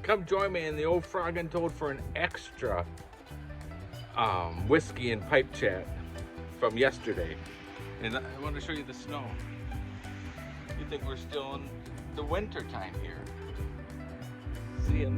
Come join me in the old Frog and Toad for an extra whiskey and pipe chat from yesterday. And I want to show you the snow. You think we're still in the winter time here. See ya.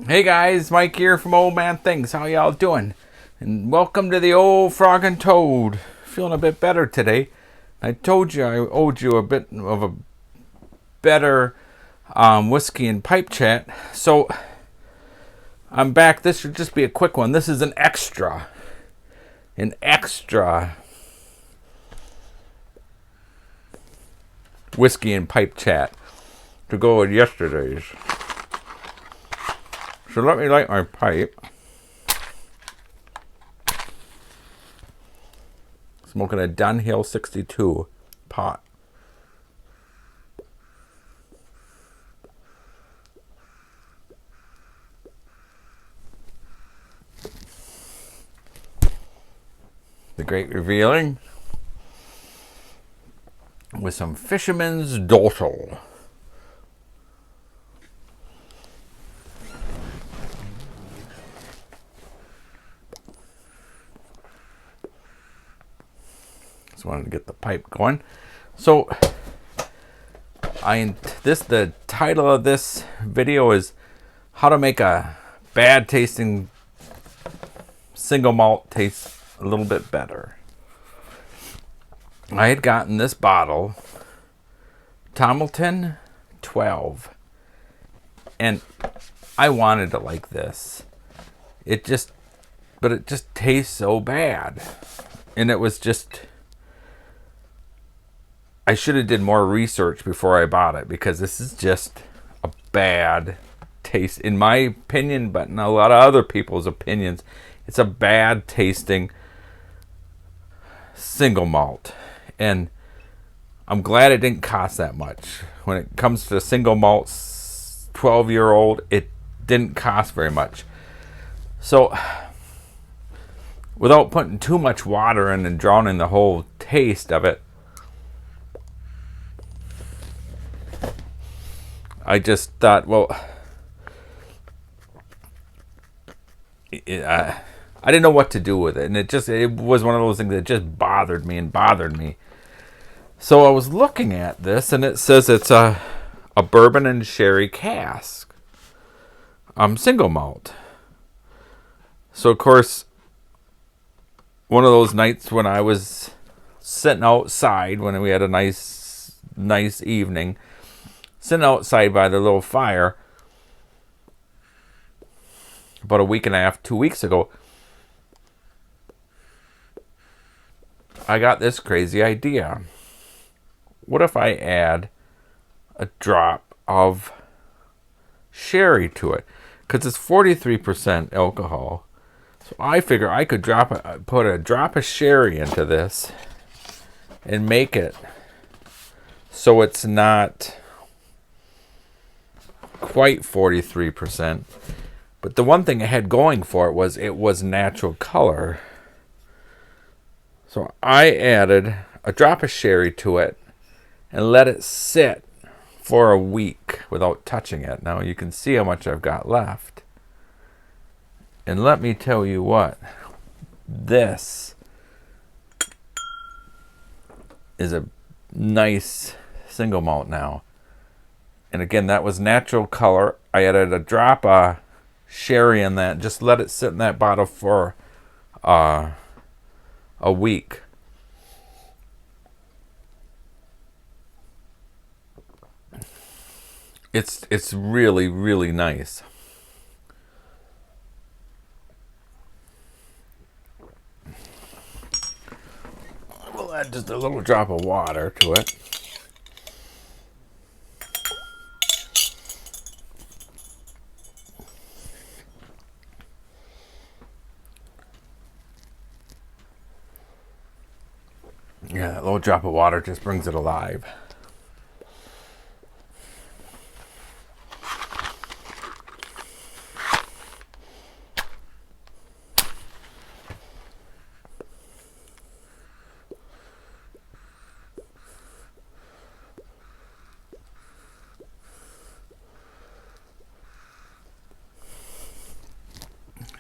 Hey guys, Mike here from Old Man Things. How y'all doing? And welcome to the old Frog and Toad. Feeling a bit better today. I told you I owed you a bit of a better whiskey and pipe chat. So I'm back. This should just be a quick one. This is an extra. An extra whiskey and pipe chat to go with yesterday's. So let me light my pipe. Smoking a Dunhill 62 pot. The Great Revealing with some Fisherman's Dottle. Just wanted to get the pipe going. So the title of this video is how to make a bad tasting single malt taste a little bit better. I had gotten this bottle, Tomilton 12, and I wanted it like this. But it just tastes so bad. And it was just, I should have did more research before I bought it, because this is just a bad taste, in my opinion, but in a lot of other people's opinions. It's a bad tasting single malt. And I'm glad it didn't cost that much. When it comes to single malts, 12-year-old, it didn't cost very much. So without putting too much water in and drowning the whole taste of it, I just thought, well, I didn't know what to do with it. And it was one of those things that just bothered me. So I was looking at this, and it says it's a bourbon and sherry cask. Single malt. So, of course, one of those nights when I was sitting outside, when we had a nice evening, sitting outside by the little fire about a week and a half, 2 weeks ago, I got this crazy idea. What if I add a drop of sherry to it? Because it's 43% alcohol. So I figure I could put a drop of sherry into this and make it so it's not quite 43%. But the one thing it had going for it was natural color. So I added a drop of sherry to it and let it sit for a week without touching it. Now you can see how much I've got left. And let me tell you what, this is a nice single malt now. And again, that was natural color. I added a drop of sherry in that. Just let it sit in that bottle for a week. It's really, really nice. We'll add just a little drop of water to it. Yeah, that little drop of water just brings it alive.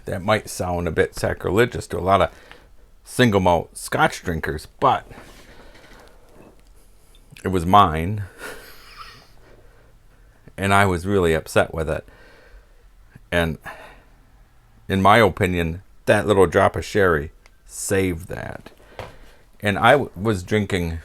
That might sound a bit sacrilegious to a lot of single malt Scotch drinkers, but it was mine, and I was really upset with it. And in my opinion, that little drop of sherry saved that. And I was drinking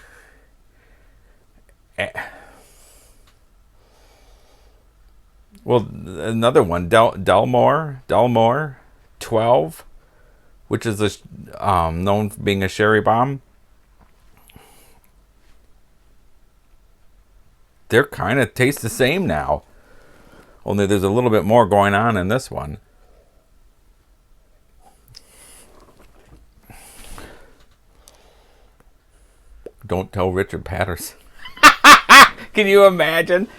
another one, Delmore 12, which is known for being a sherry bomb. They're kind of taste the same now, only there's a little bit more going on in this one. Don't tell Richard Patterson. Can you imagine?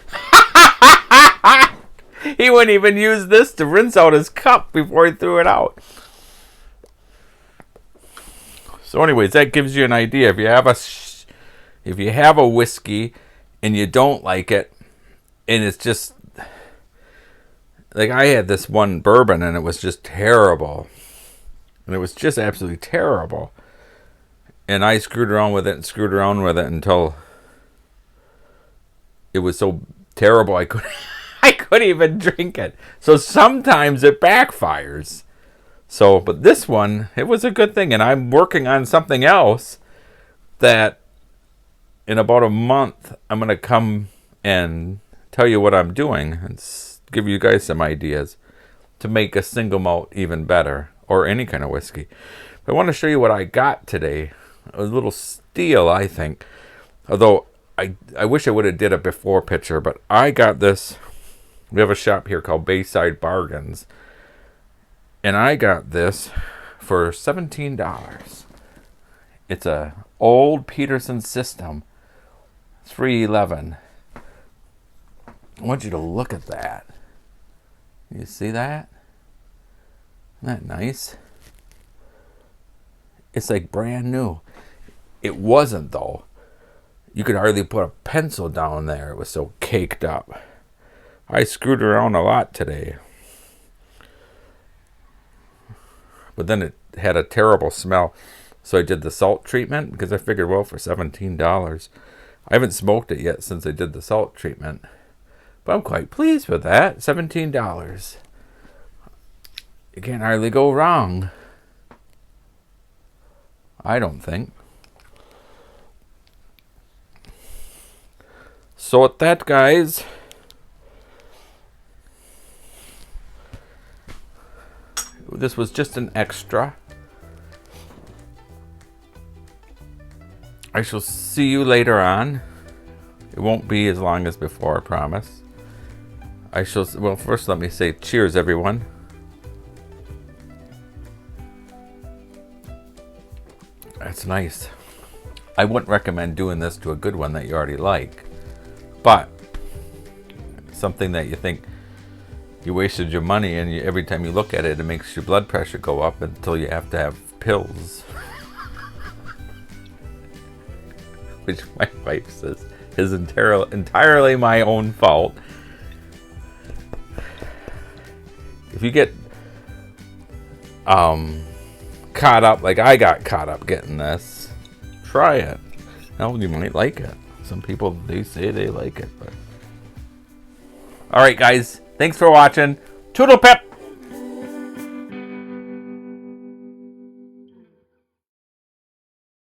He wouldn't even use this to rinse out his cup before he threw it out. So anyways, that gives you an idea. If you have a whiskey and you don't like it, and it's just like I had this one bourbon and it was just terrible. And it was just absolutely terrible. And I screwed around with it until it was so terrible I couldn't even drink it. So sometimes it backfires. So, but this one, it was a good thing. And I'm working on something else that in about a month, I'm going to come and tell you what I'm doing and give you guys some ideas to make a single malt even better, or any kind of whiskey. But I want to show you what I got today. A little steal, I think. Although I wish I would have did a before picture, but I got this. We have a shop here called Bayside Bargains, and I got this for $17. It's a old Peterson System 311. I want you to look at that. You see that? Isn't that nice? It's like brand new. It wasn't, though. You could hardly put a pencil down there. It was so caked up. I screwed around a lot today. But then it had a terrible smell. So I did the salt treatment because I figured, well, for $17. I haven't smoked it yet since I did the salt treatment. But I'm quite pleased with that. $17. You can't hardly go wrong. I don't think. So with that, guys, this was just an extra. I shall see you later on. It won't be as long as before, I promise. Well, first let me say cheers, everyone. That's nice. I wouldn't recommend doing this to a good one that you already like. But something that you think you wasted your money, and every time you look at it, it makes your blood pressure go up until you have to have pills. Which my wife says is entirely my own fault. If you get caught up like I got caught up getting this, try it. Well, you might like it. Some people, they say they like it, but alright, guys, thanks for watching. Toodle pip!